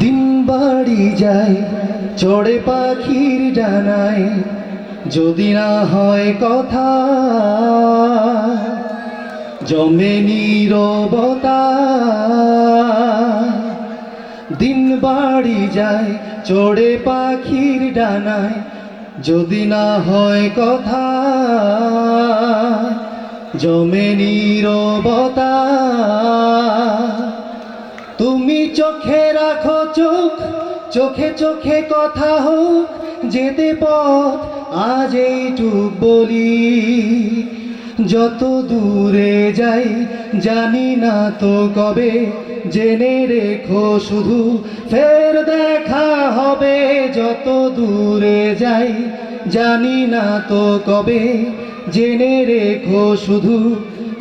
দিন বাড়ি যায় চড়ে পাখির ডানায়, যদি না হয় কথা জমে নীরবতা। দিন বাড়ি যায় চড়ে পাখির ডানায়, যদি না হয় কথা জমে নীরবতা। তুমি চোখে রাখো চোখ, চোখে চোখে কথা হোক, যেতে পথ আজ এইটুক বলি। যত দূরে যাই জানি না তো কবে, জেনে রেখো শুধু ফের দেখা হবে। যত দূরে যাই জানি না তো কবে, জেনে রেখো শুধু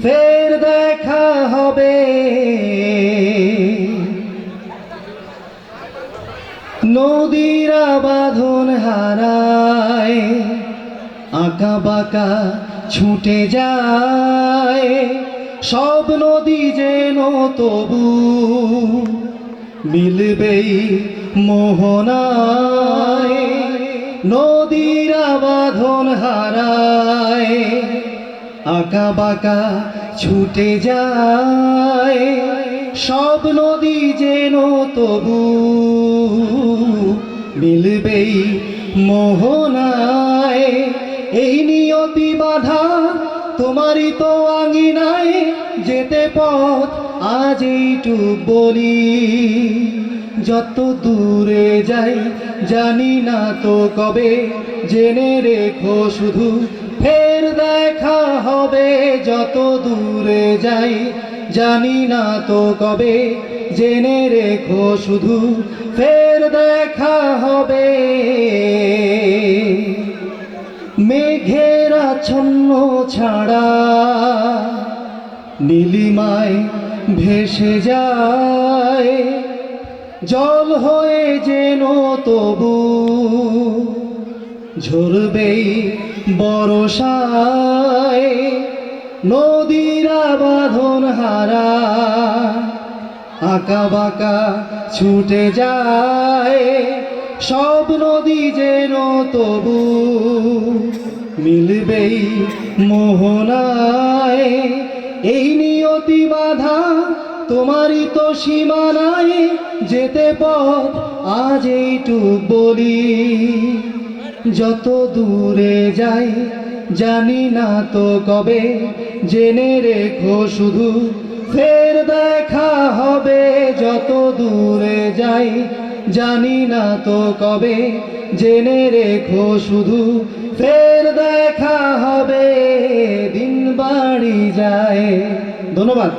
ফের দেখা হবে। নদীরা বাঁধন হারায়, আঁকা বাঁকা ছুটে যায়, সব নদী যেন তবু মিলবেই মোহনায়। নদীরা বাঁধন হারায়, আঁকা বাঁকা ছুটে যায়, সব নদী যেন তবু মিলবেই মোহনায়। এই নিয়তি বাধা তোমারই তো আঙিনায়, যেতে পথ আজ এইটুক বলি। যত দূরে যাই জানি না তো কবে, জেনে রেখো শুধু ফের দেখা হবে। যত দূরে যাই জানি না তো কবে, জেনে রেখো শুধু ফের দেখা হবে। মেঘের আচ্ছন্ন ছাড়া নীলিমায় ভেসে যায়, জল হয়ে যেন তবু ঝরবেই বরষায়। নদীরা বাঁধন হারা, আঁকা বাঁকা ছুটে যায়, সব নদী যেন তবু মিলবেই মোহনায়। এই নিয়তি বাধা তোমারই তো সীমানায়, যেতে পথ আজ এইটুক বলি। যত দূরে যাই জানি না তো কবে, জেনে রেখো শুধু ফের দেখা হবে। যত দূরে যাই জানি না তো কবে, জেনে রেখো শুধু ফের দেখা হবে। দিন বাড়ি যায়। ধন্যবাদ।